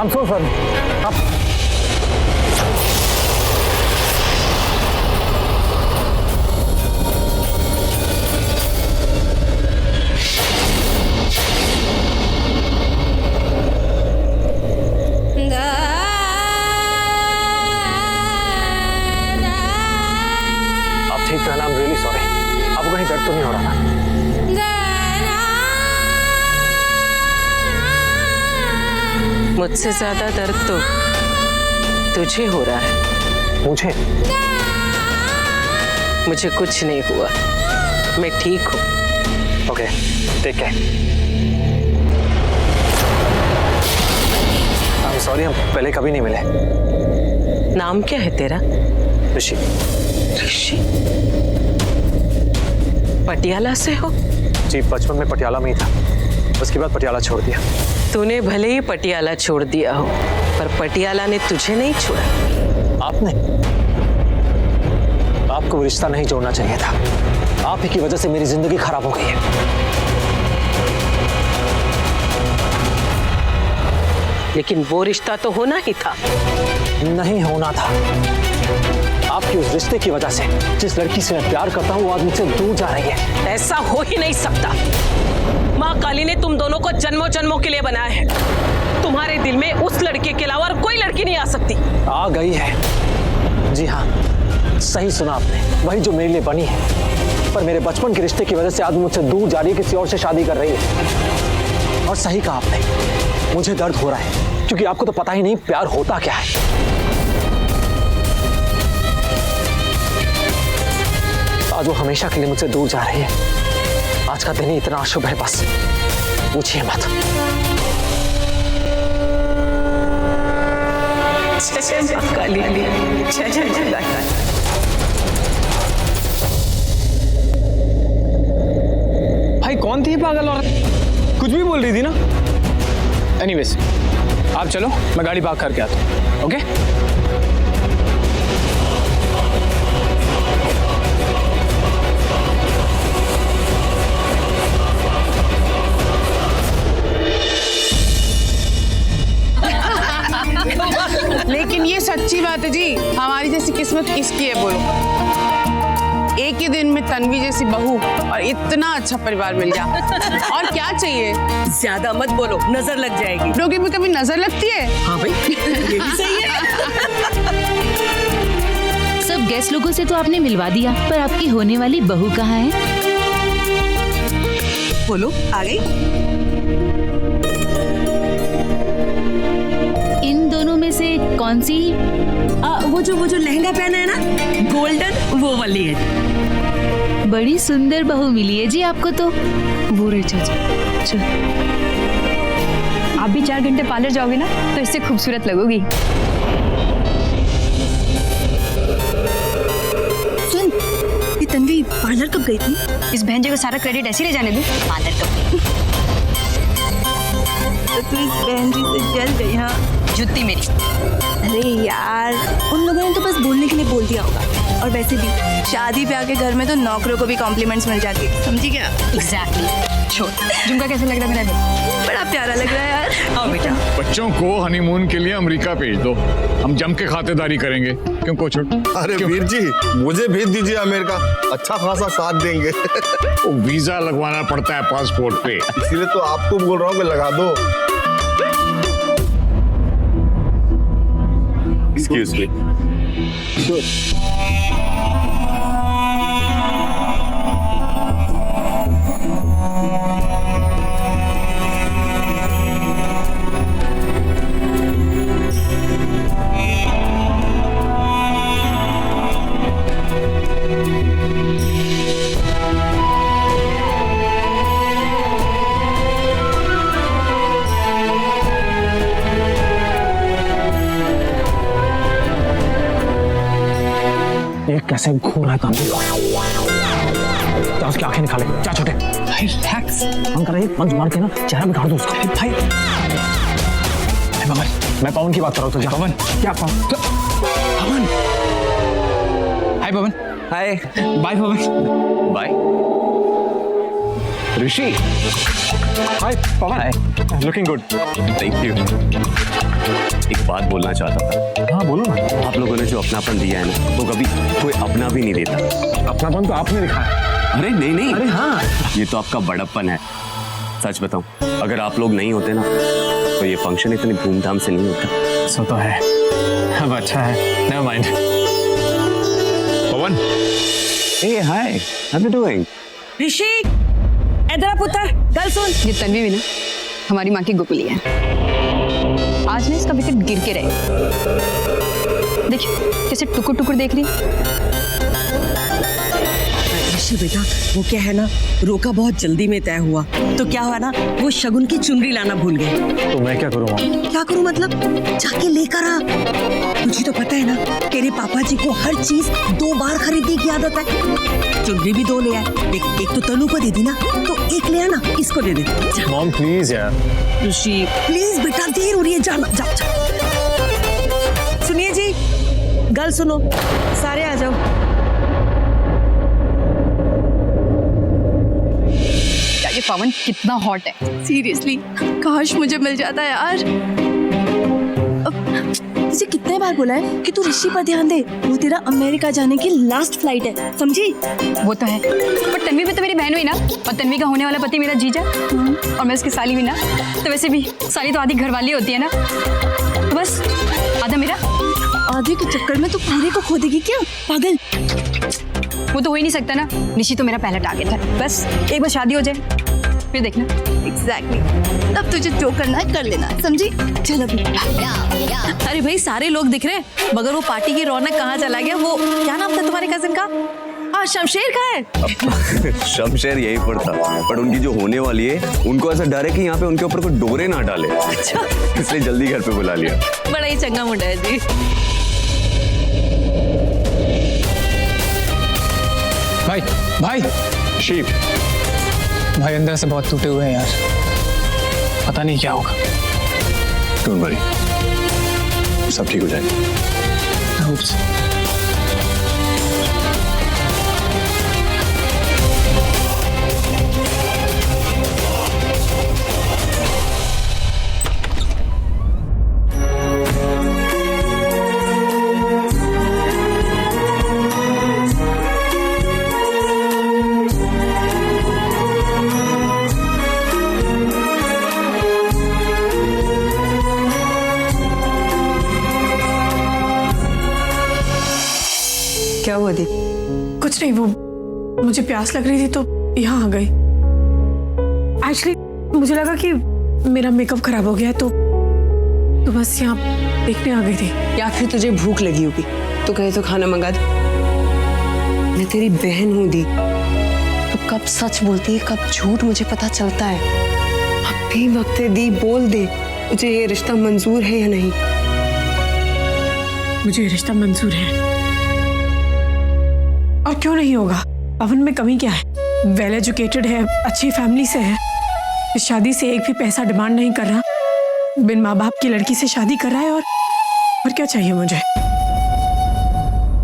I'm so sorry. आप ठीक रहना, I'm really sorry. आपको कहीं दर्द तो नहीं हो रहा ना? मुझसे ज्यादा दर्द तो तुझे हो रहा है। मुझे? मुझे कुछ नहीं हुआ, मैं ठीक हूँ। Okay, take care. I'm sorry, हम पहले कभी नहीं मिले। नाम क्या है तेरा? ऋषि। ऋषि? पटियाला से हो? जी, बचपन में पटियाला में ही था, उसके बाद पटियाला छोड़ दिया। तूने भले ही पटियाला छोड़ दिया हो, पर पटियाला ने तुझे नहीं छोड़ा। आपने? आपको वो रिश्ता नहीं जोड़ना चाहिए था। आप ही की वजह से मेरी जिंदगी खराब हो गई है। लेकिन वो रिश्ता तो होना ही था। नहीं होना था। आपकी उस रिश्ते की वजह से जिस लड़की से मैं प्यार करता हूँ वो आज मुझसे दूर जा रही है। ऐसा हो ही नहीं सकता। माँ काली ने तुम दोनों को जन्मों जन्मों के लिए बनाया है। तुम्हारे दिल में उस लड़के के अलावा और कोई लड़की नहीं आ सकती। आ गई है। जी हाँ, सही सुना आपने, वही जो मेरे लिए बनी है। पर मेरे बचपन के रिश्ते की वजह से आज मुझसे दूर जा रही है, किसी और से शादी कर रही है। और सही कहा आपने, मुझे दर्द हो रहा है, क्योंकि आपको तो पता ही नहीं प्यार होता क्या है। आज वो हमेशा के लिए मुझसे दूर जा रही है। आज का दिन ही इतना अशुभ है, बस पूछिए मत। भाई कौन थी पागल औरत? कुछ भी बोल रही थी ना। एनीवेज, आप चलो, मैं गाड़ी पार्क करके आता हूँ। ओके? लेकिन ये सच्ची बात है जी, हमारी जैसी किस्मत किसकी है बोलो। एक ही दिन में तन्वी जैसी बहू और इतना अच्छा परिवार मिल गया। और क्या चाहिए? ज्यादा मत बोलो, नजर लग जाएगी। लोगों में कभी नजर लगती है? हाँ भाई, ये भी सही है। सब गेस्ट लोगों से तो आपने मिलवा दिया, पर आपकी होने वाली बहू कहाँ है? बोलो, आ गई। इन दोनों में से कौन सी? वो जो लहंगा पहना है ना, गोल्डन, वो वाली है। बड़ी सुंदर बहू मिली है जी आपको तो। वो रे चाचा। आप भी 4 घंटे पार्लर जाओगे ना तो इससे खूबसूरत लगोगी। सुन, ये तन्वी पार्लर कब गई थी? इस बहन को सारा क्रेडिट ऐसे ही ले जाने दो। पार्लर कब गई? तो तू इस बहन जी से जल गई। हाँ, जुत्ती मेरी। अरे यार, उन लोगों ने तो बस बोलने के लिए बोल दिया होगा। और वैसे भी शादी ब्याह के घर में तो नौकरों को भी कॉम्प्लीमेंट्स मिल जाती है, समझी क्या? एग्जैक्टली। छोड़, झुमका कैसा लग रहा है मेरा? बड़ा प्यारा लग रहा है यार। आओ बेटा। बच्चों को हनीमून के लिए अमेरिका भेज दो, हम जम के खातेदारी करेंगे। क्यों कोच? अरे वीर जी, मुझे भेज दीजिए अमेरिका, अच्छा खासा साथ देंगे। वो वीजा लगवाना पड़ता है पासपोर्ट पे, इसीलिए तो आपको बोल रहा हूँ कि लगा दो। Excuse me. Sure. ये कैसे घूर रहा है काम? क्या उसकी आंखें निकाले? क्या छोटे? रिलैक्स। हम कर रहे हैं, मंच मार के ना चेहरा बिगाड़ दो उसका। भाई पवन, मैं पवन की बात कर रहा हूँ। पवन, क्या Pavan? Pavan. Hi Pavan. Hi. Bye Pavan. Bye. Rishi. Hi Pavan. Looking good. Thank you. एक बात बोलना चाहता था। हाँ बोलो ना। आप लोगों ने जो अपनापन दिया है ना, वो कभी कोई अपना भी नहीं देता। अपनापन तो आपने दिखाया। अरे नहीं नहीं, अरे हाँ, ये तो आपका बड़प्पन है। सच बताऊं, अगर आप लोग नहीं होते ना तो ये फंक्शन इतनी धूमधाम से नहीं होता। सो तो है, अब अच्छा है, never mind. Pavan, hey hi, how you doing? Rishi इधर पुत्र, गल सुन। ये तन्वी भी ना हमारी माँ की गोकुली है। आज ना इसका विकेट गिर के रहे। देखिए कैसे टुकुर टुकुर देख रही। ऋषि बेटा, वो क्या है ना, रोका बहुत जल्दी में तय हुआ, तो क्या हुआ ना, वो शगुन की चुनरी लाना भूल गए। तो मैं क्या करूँ? क्या करूं मतलब? जाके लेकर आ। तुझे तो पता है ना, तेरे पापा जी को हर चीज 2 बार खरीदने की आदत है। चुनरी भी 2 ले आए। एक तो तनु को दे दी ना, तो एक ले आना, इसको दे दे। मॉम प्लीज यार। ऋषि प्लीज बेटा, देर हो रही है, जाना जाओ जाओ। सुनिए जी, गल सुनो, सारे आ जाओ। ये पवन कितना हॉट है। सीरियसली काश मुझे मिल जाता यार। तुझे कितने बार बोला है कि तू ऋषि पर ध्यान दे, वो तेरा अमेरिका जाने की लास्ट फ्लाइट है, समझी? वो तो है, पर तन्वी भी तो मेरी बहन हुई ना, और तन्वी का होने वाला पति मेरा जीजा, और मैं उसकी साली हुई ना, तो वैसे भी साली तो आधी घरवाली होती है ना, तो बस आधा मेरा। आधे के चक्कर में तू पूरे को खो देगी क्या, पागल? वो तो हो ही नहीं सकता ना, ऋषि तो मेरा पहला टारगेट है। बस एक बार शादी हो जाए फिर देखना। एग्जैक्टली, तब तुझे जो करना है कर लेना, समझी? चल अभी। अरे भाई, सारे लोग दिख रहे हैं, मगर वो पार्टी की रौनक कहाँ चला गया? वो क्या नाम था तुम्हारे कजिन का? हाँ, शमशेर कहाँ है? शमशेर यहीं पर था, पर उनकी जो होने वाली है उनको ऐसा डर है कि यहाँ पे उनके ऊपर कोई डोरे ना डाले। अच्छा, इसलिए जल्दी घर पे बुला लिया। बड़ा ही चंगा मुंडा है जी। भाई भाई शीप, भाई अंदर से बहुत टूटे हुए हैं यार, पता नहीं क्या होगा। डोंट वरी, सब ठीक हो जाएगा। I hope so. क्या हुआ दीप? कुछ नहीं, वो मुझे प्यास लग रही थी तो यहाँ आ गई। एक्चुअली मुझे लगा कि मेरा मेकअप खराब हो गया तो बस यहाँ देखने आ गई थी। या फिर तुझे भूख लगी होगी तो कहे तो खाना मंगा दे। मैं तेरी बहन हूँ दी, तो कब सच बोलती है कब झूठ मुझे पता चलता है। अब भी वक्त है दी, बोल दे मुझे ये रिश्ता मंजूर है या नहीं। मुझे ये रिश्ता मंजूर है। और क्यों नहीं होगा? पवन में कमी क्या है? वेल एजुकेटेड है, अच्छी फैमिली से है, इस शादी से एक भी पैसा डिमांड नहीं कर रहा, बिन माँ बाप की लड़की से शादी कर रहा है। और क्या चाहिए मुझे?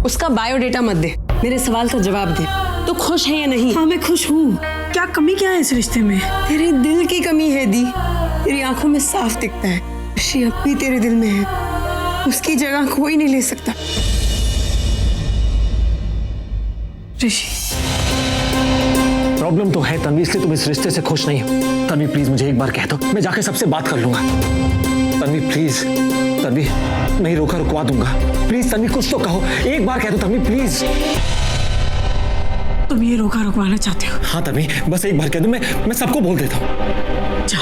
उसका बायोडेटा मत दे, मेरे सवाल का जवाब दे। तो खुश है या नहीं? हाँ मैं खुश हूँ। क्या कमी क्या है इस रिश्ते में? तेरे दिल की कमी है दी, तेरी आंखों में साफ दिखता है। ऋषि अब भी तेरे दिल में है, उसकी जगह कोई नहीं ले सकता। ऋषि, प्रॉब्लम तो है तन्वी, इसलिए तुम इस रिश्ते से खुश नहीं हो। तन्वी प्लीज मुझे एक बार कह दो, मैं जाके सबसे बात कर लूंगा। तन्वी प्लीज, तन्वी मैं ही रोका रुकवा दूंगा। प्लीज तन्वी कुछ तो कहो, एक बार कह दो तन्वी प्लीज। तुम ये रोका रुकवाना चाहते हो? हाँ तन्वी, बस एक बार कह दो, मैं सबको बोल देता हूँ। जा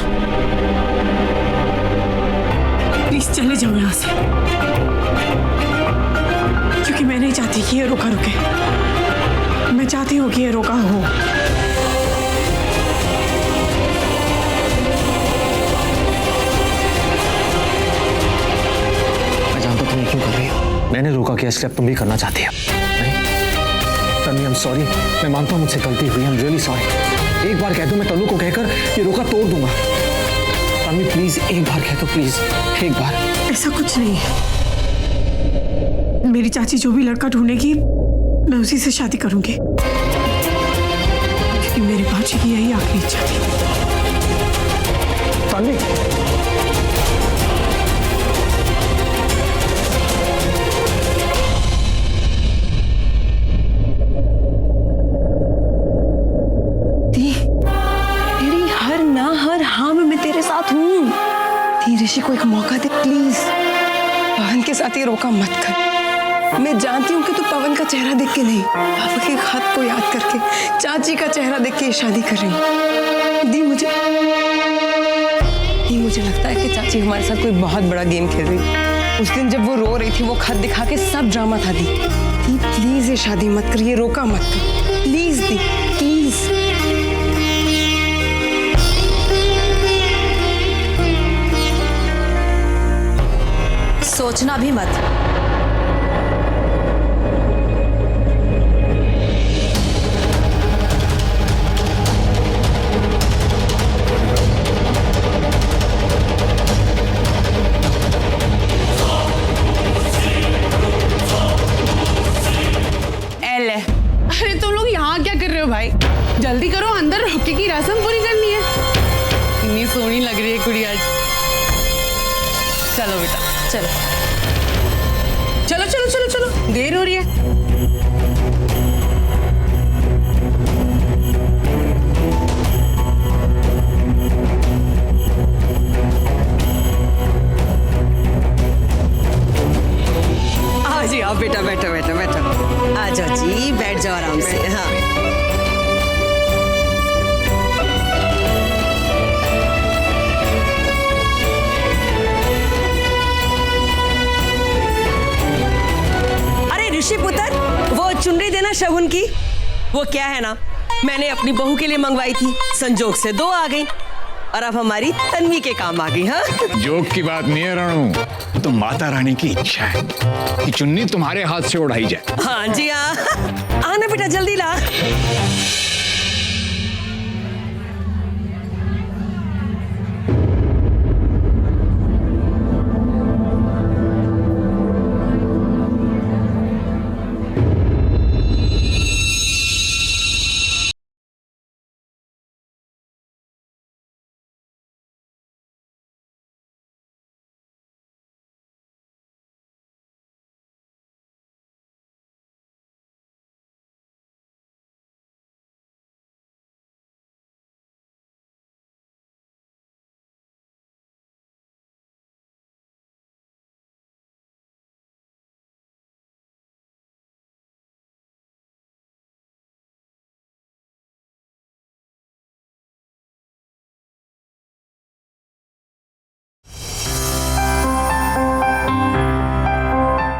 प्लीज चले जाओ यहाँ से, क्योंकि मैं नहीं चाहती कि ये रोका रुके। मैं चाहती हूँ कि ये रोका हो। मैं जानता तुम ये क्यों कर रही हो। मैंने रोका किया इसलिए अब तुम भी करना चाहती हो। नहीं तन्वी, आई एम सॉरी, मैं मानता हूँ मुझसे गलती हुई, आई एम रियली सॉरी। एक बार कह दो, मैं तनु को कहकर ये रोका तोड़ दूंगा। तन्वी प्लीज एक बार कह दो, प्लीज एक बार। ऐसा कुछ नहीं है, मेरी चाची जो भी लड़का ढूंढेगी मैं उसी से शादी करूंगी, क्योंकि मेरी बाजी की यही आखिरी इच्छा थी। तन्वी ऋषि को एक मौका दे प्लीज। पवन के साथ ये रोका मत कर। मैं जानती हूँ कि तू पवन का चेहरा देख के नहीं, पापा के खत को याद करके, चाची का चेहरा देख के ये शादी कर रही हूँ। दी मुझे लगता है कि चाची हमारे साथ कोई बहुत बड़ा गेम खेल रही है। उस दिन जब वो रो रही थी, वो खत दिखा के सब ड्रामा था। दी प्लीज ये शादी मत कर, ये रोका मत कर प्लीज। The please. सोचना भी मत। अरे तुम लोग यहाँ क्या कर रहे हो भाई? जल्दी करो, अंदर रोके की रस्म पूरी करनी है। इतनी सोहनी लग रही है कुड़ी आज। चलो बेटा चलो चलो चलो चलो चलो, देर हो रही है। हाँ जी, आप बेटा बैठो बैठो बैठो। आ जाओ जी, बैठ जाओ आराम से। हाँ अरे ऋषि पुत्र, वो चुनरी देना शगुन की। वो क्या है ना, मैंने अपनी बहू के लिए मंगवाई थी, संजोग से 2 आ गई और अब हमारी तन्वी के काम आ गई। हाँ जोक की बात नहीं है रणू, तो माता रानी की इच्छा है कि चुन्नी तुम्हारे हाथ से उड़ाई जाए। हाँ जी हाँ, आना बेटा जल्दी ला।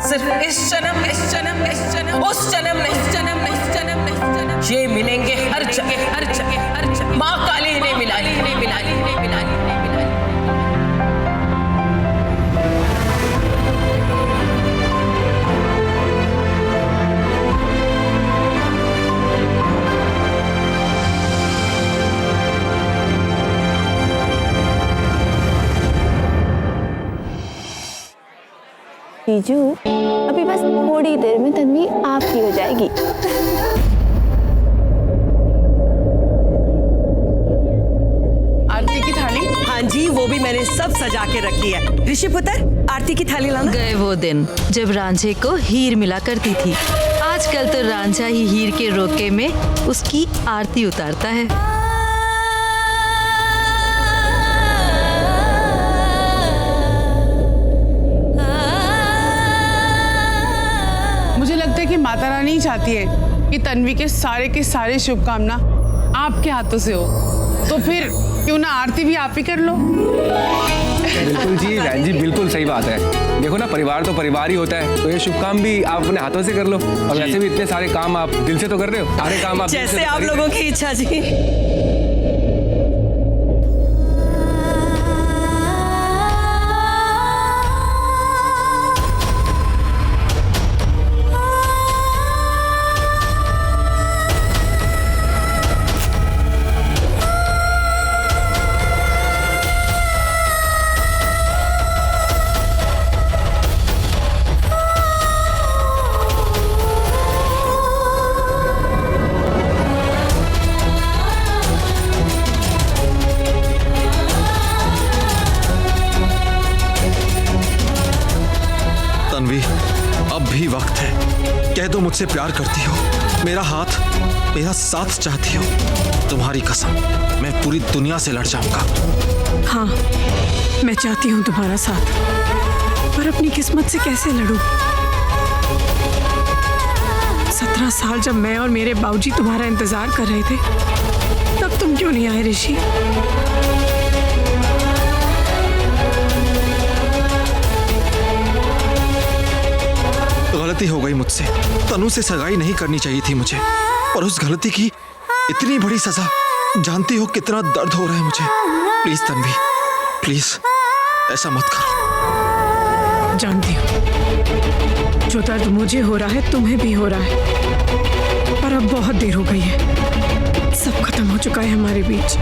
सिर्फ इस जन्म उस जन्म ये मिलेंगे हर जगह। माँ काली ने मिला ली। जीजू, अभी बस थोड़ी देर में तन्वी आपकी हो जाएगी। आरती की थाली? हाँ जी, वो भी मैंने सब सजा के रखी है। ऋषि पुत्र, आरती की थाली लाना। गए वो दिन जब रांझे को हीर मिला करती थी। आजकल तो रांझा ही हीर के रोके में उसकी आरती उतारता है। मुझे लगता है कि माता रानी चाहती है कि तन्वी के सारे शुभकामना आपके हाथों से हो, तो फिर क्यों ना आरती भी आप ही कर लो। बिल्कुल जी, बहन जी बिल्कुल सही बात है। देखो ना, परिवार तो परिवार ही होता है, तो ये शुभ काम भी आप अपने हाथों से कर लो। और वैसे भी इतने सारे काम आप दिल से तो कर रहे हो, सारे काम आप जैसे आप लोगों की इच्छा जी। तन्वी, अब भी वक्त है। कह दो मुझसे प्यार करती हो, मेरा हाथ, मेरा साथ चाहती हो। तुम्हारी कसम, मैं पूरी दुनिया से लड़ जाऊंगा। हाँ, मैं चाहती हूँ तुम्हारा साथ, पर अपनी किस्मत से कैसे लड़ूं? 17 साल जब मैं और मेरे बाबूजी तुम्हारा इंतजार कर रहे थे, तब तुम क्यों नहीं आए ऋषि? गलती हो गई मुझसे। तनु से सगाई नहीं करनी चाहिए थी मुझे, और उस गलती की इतनी बड़ी सजा। जानती हो कितना दर्द हो रहा है मुझे। प्लीज तन्वी, प्लीज ऐसा मत करो। जानती हूँ जो दर्द मुझे हो रहा है तुम्हें भी हो रहा है, पर अब बहुत देर हो गई है। सब खत्म हो चुका है हमारे बीच।